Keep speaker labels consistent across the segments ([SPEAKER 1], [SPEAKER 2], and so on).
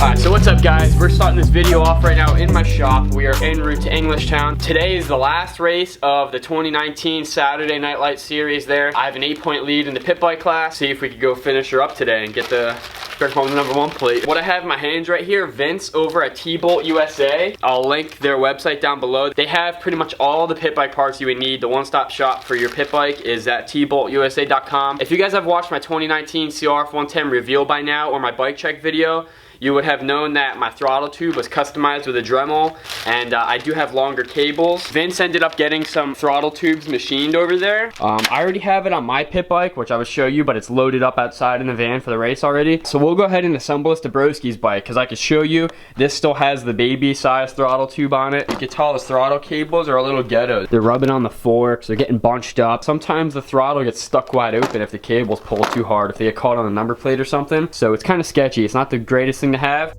[SPEAKER 1] Alright, so what's up guys? We're starting this video off right now in my shop. We are en route to Englishtown. Today is the last race of the 2019 Saturday Night Light Series there. I have an 8-point lead in the pit bike class. See if we could go finish her up today and get the #1 plate. What I have in my hands right here, Vince over at T-Bolt USA. I'll link their website down below. They have pretty much all the pit bike parts you would need. The one-stop shop for your pit bike is at tboltusa.com. If you guys have watched my 2019 CRF 110 reveal by now or my bike check video, you would have known that my throttle tube was customized with a Dremel, and I do have longer cables. Vince ended up getting some throttle tubes machined over there. I already have it on my pit bike, which I will show you, but it's loaded up outside in the van for the race already. So we'll go ahead and assemble this to Broski's bike, because I can show you, this still has the baby size throttle tube on it. You can tell the throttle cables are a little ghetto. They're rubbing on the forks, they're getting bunched up. Sometimes the throttle gets stuck wide open if the cables pull too hard, if they get caught on a number plate or something. So it's kind of sketchy. It's not the greatest thing to have.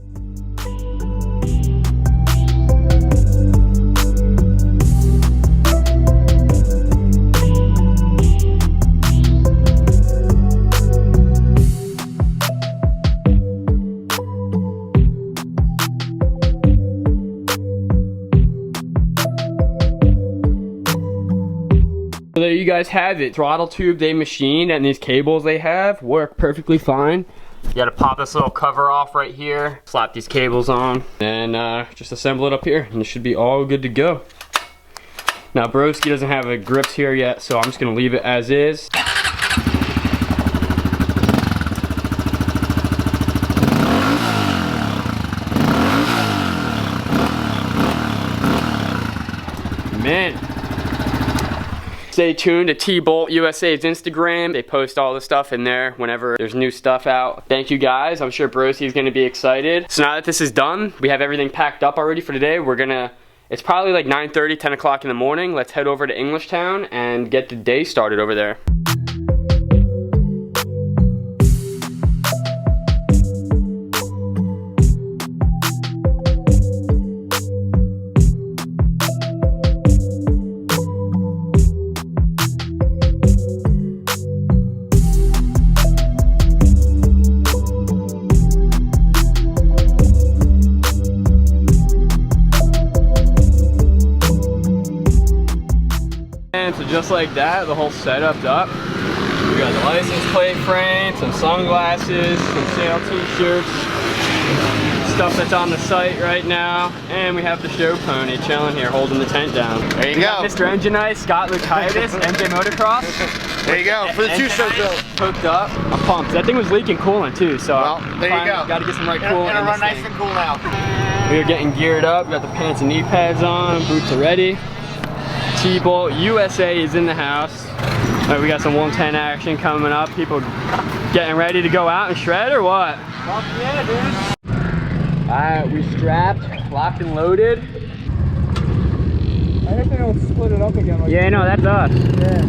[SPEAKER 1] So there you guys have it. Throttle tube they machined and these cables they have work perfectly fine. You gotta pop this little cover off right here, slap these cables on, and just assemble it up here, and it should be all good to go. Now Broski doesn't have a grips here yet, so I'm just gonna leave it as is. Man. Stay tuned to T-Bolt USA's Instagram. They post all the stuff in there whenever there's new stuff out. Thank you guys. I'm sure Broski is going to be excited. So now that this is done, we have everything packed up already for today. It's probably like 9:30, 10 o'clock in the morning. Let's head over to Englishtown and get the day started over there. So just like that, the whole setup's up. We got the license plate frame, some sunglasses, some sale t-shirts, stuff that's on the site right now, and we have the show pony chilling here, holding the tent down.
[SPEAKER 2] There you go.
[SPEAKER 1] Mr. Engine Scott Lukitis, MJ Motocross.
[SPEAKER 2] There you go, for the two-stroke build.
[SPEAKER 1] Hooked up. I'm pumped. That thing was leaking coolant too, so
[SPEAKER 2] well, there you go.
[SPEAKER 1] Got to get some right coolant.
[SPEAKER 2] It'll run nice and cool now.
[SPEAKER 1] We are getting geared up. We got the pants and knee pads on. Boots are ready. T-Bolt USA is in the house. All right, we got some 110 action coming up. People getting ready to go out and shred or what?
[SPEAKER 2] Fuck yeah, dude.
[SPEAKER 1] All right, we strapped, locked and loaded.
[SPEAKER 3] I hope they don't split it up again. Like
[SPEAKER 1] yeah, no, that's us.
[SPEAKER 3] Yeah.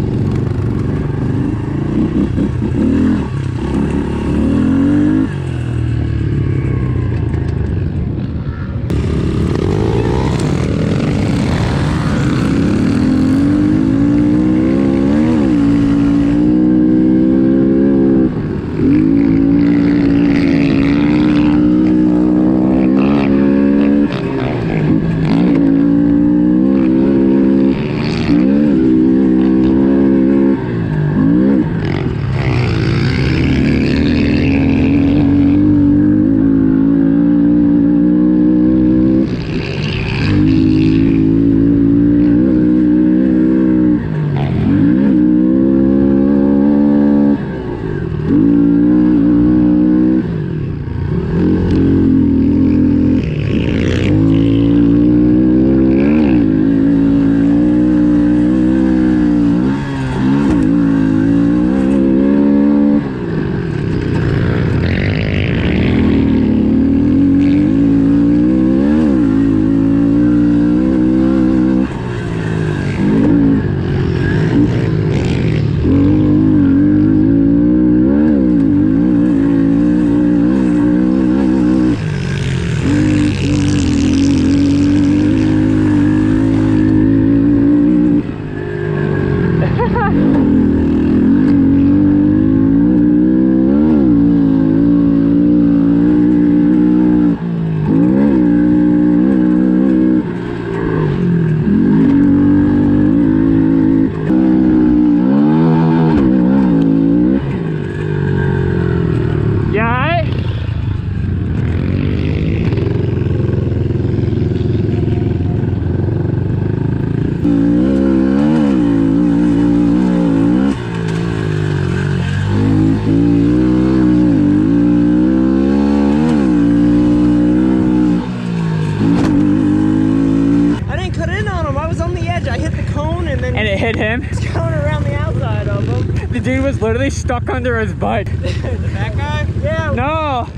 [SPEAKER 1] hit him.
[SPEAKER 3] He's going around the outside of him.
[SPEAKER 1] The dude was literally stuck under his bike.
[SPEAKER 3] That guy? Yeah.
[SPEAKER 1] No,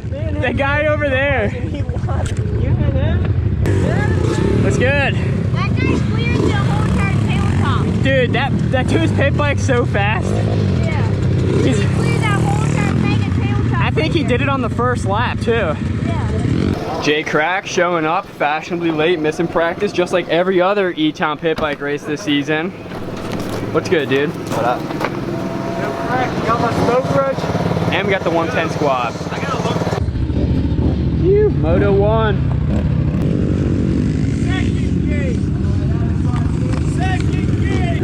[SPEAKER 1] the guy over there.
[SPEAKER 3] He lost. You and him? Yeah.
[SPEAKER 1] What's good?
[SPEAKER 4] That guy's cleared the whole entire tabletop.
[SPEAKER 1] Dude, that dude's pit bike's so fast.
[SPEAKER 4] Yeah. He cleared that whole entire mega tabletop.
[SPEAKER 1] I think he did it on the first lap too.
[SPEAKER 4] Yeah.
[SPEAKER 1] Jay Crack showing up fashionably late, missing practice just like every other E-Town pit bike race this season. What's good, dude?
[SPEAKER 2] What up?
[SPEAKER 3] Got my smoke brush.
[SPEAKER 1] And we got the 110 squad. I gotta look. Phew, Moto 1.
[SPEAKER 3] Second gate. Second gate.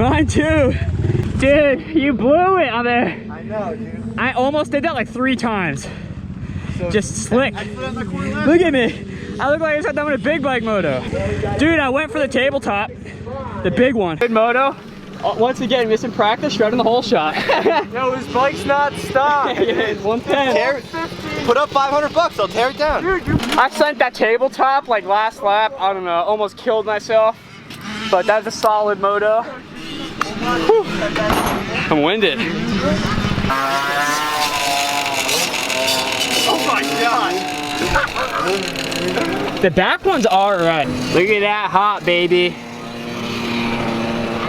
[SPEAKER 3] Mine too. Dude, you blew it on there.
[SPEAKER 2] I know, dude.
[SPEAKER 3] I almost did that like 3 times.
[SPEAKER 2] So
[SPEAKER 3] Just slick.
[SPEAKER 2] I slid on the corner left.
[SPEAKER 3] Look at me. I look like I just got done with a big bike moto. Dude, I went for the tabletop. The big one. Good moto. Once again, missing practice, shredding the whole shot.
[SPEAKER 2] No, his bike's not stock.
[SPEAKER 3] Yeah, 110.
[SPEAKER 2] Put up 500 bucks, I'll tear it down.
[SPEAKER 3] I sent that tabletop like last lap. I don't know, almost killed myself. But that's a solid moto. Whew. I'm winded.
[SPEAKER 2] Oh my god.
[SPEAKER 3] The back one's alright. Look at that hot, baby.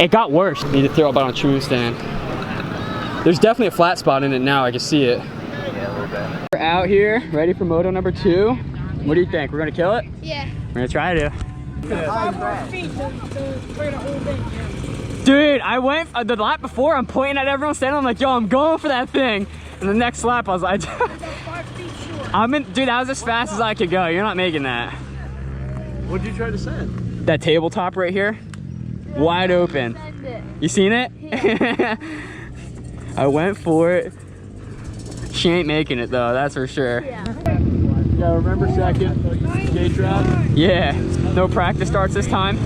[SPEAKER 3] It got worse. Need to throw it on a true stand. There's definitely a flat spot in it now. I can see it. We're out here, ready for moto number 2. What do you think? We're gonna kill it?
[SPEAKER 4] Yeah.
[SPEAKER 3] We're gonna try to. Dude, I went the lap before. I'm pointing at everyone standing. I'm like, yo, I'm going for that thing. And the next lap, I was like, dude, that was as fast as I could go. You're not making that.
[SPEAKER 2] What'd you try to send?
[SPEAKER 3] That tabletop right here, wide open. You seen it? Yeah. I went for it. She ain't making it though, that's for sure.
[SPEAKER 4] Yeah.
[SPEAKER 2] Yeah, remember second gauge route?
[SPEAKER 3] Yeah, no practice starts this time.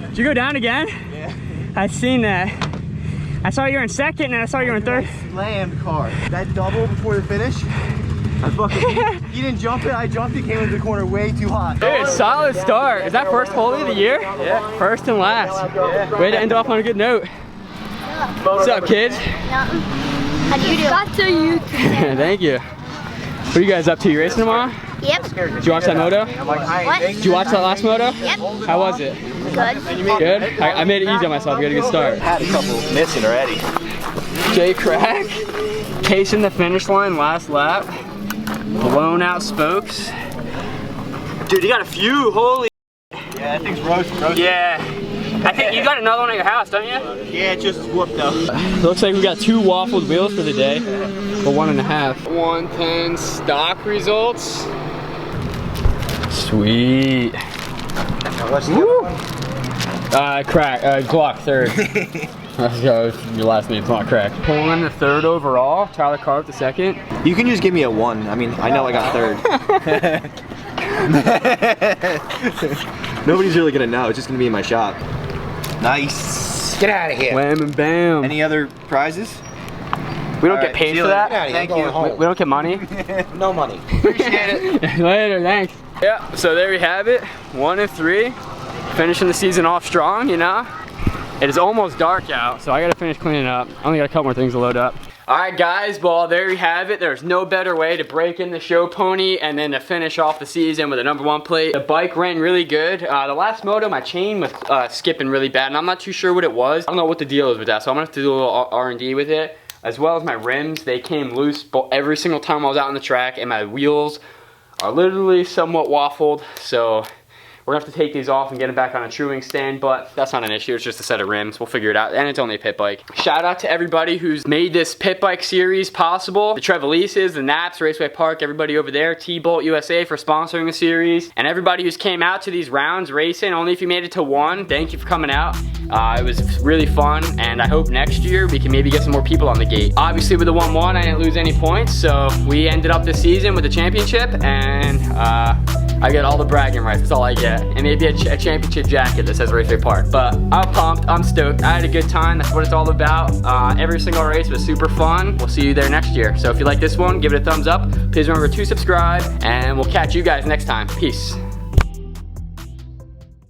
[SPEAKER 3] Did you go down again?
[SPEAKER 2] Yeah.
[SPEAKER 3] I seen that. I saw you were in second and I saw you were in third.
[SPEAKER 2] Slammed car. That double before the finish. I fucking, he didn't jump it, I jumped it, came into the corner way too hot.
[SPEAKER 3] Dude, solid start. Is that first hole of the year?
[SPEAKER 2] Yeah.
[SPEAKER 3] First and last. Way to end off on a good note. What's up, kids?
[SPEAKER 4] Nothing. How do you do? Got you.
[SPEAKER 3] Thank you. What are you guys up to? You racing tomorrow?
[SPEAKER 4] Yep.
[SPEAKER 3] Did you watch that moto?
[SPEAKER 4] What?
[SPEAKER 3] Did you watch that last moto?
[SPEAKER 4] Yep.
[SPEAKER 3] How was it?
[SPEAKER 4] Good.
[SPEAKER 3] Good? I made it easy on myself. We got a good start.
[SPEAKER 2] Had a couple missing already.
[SPEAKER 3] Jay Crack, casing the finish line last lap. Blown out spokes. Dude, you got a few, holy.
[SPEAKER 2] Yeah, that thing's roasted.
[SPEAKER 3] Yeah. I think you got another one at your house, don't you?
[SPEAKER 2] Yeah, it just whooped up.
[SPEAKER 3] Looks like we got 2 waffled wheels for the day. For 1.5. 110 stock results. Sweet.
[SPEAKER 2] What's
[SPEAKER 3] Crack, Glock, third. Let's go, your last name's not Crack. Pulling the 3rd overall, Tyler Carp the 2nd.
[SPEAKER 2] You can just give me a 1. I mean, I know I got 3rd. Nobody's really gonna know. It's just gonna be in my shop. Nice. Get out of here.
[SPEAKER 3] Wham and bam.
[SPEAKER 2] Any other prizes?
[SPEAKER 3] We don't get paid for that.
[SPEAKER 2] Thank you.
[SPEAKER 3] We don't get money.
[SPEAKER 2] No money. Appreciate it.
[SPEAKER 3] Later, thanks. Yeah, so there we have it. 1 and 3. Finishing the season off strong, you know? It is almost dark out, so I gotta finish cleaning up. I only got a couple more things to load up. Alright guys, well there you have it. There's no better way to break in the show pony and then to finish off the season with a #1 plate. The bike ran really good. The last moto, my chain was skipping really bad, and I'm not too sure what it was. I don't know what the deal is with that, so I'm gonna have to do a little R&D with it. As well as my rims, they came loose every single time I was out on the track, and my wheels are literally somewhat waffled, so we're gonna have to take these off and get them back on a truing stand, but that's not an issue. It's just a set of rims. We'll figure it out, and it's only a pit bike. Shout out to everybody who's made this pit bike series possible. The Trevelises, the Naps, Raceway Park, everybody over there, T-Bolt USA for sponsoring the series, and everybody who's came out to these rounds racing. Only if you made it to 1, thank you for coming out. It was really fun, and I hope next year we can maybe get some more people on the gate. Obviously with the 1-1, I didn't lose any points, so we ended up this season with the championship, and I get all the bragging rights, that's all I get. And maybe a championship jacket that says Raceway Park. But I'm pumped, I'm stoked, I had a good time, that's what it's all about. Every single race was super fun. We'll see you there next year. So if you like this one, give it a thumbs up. Please remember to subscribe, and we'll catch you guys next time. Peace.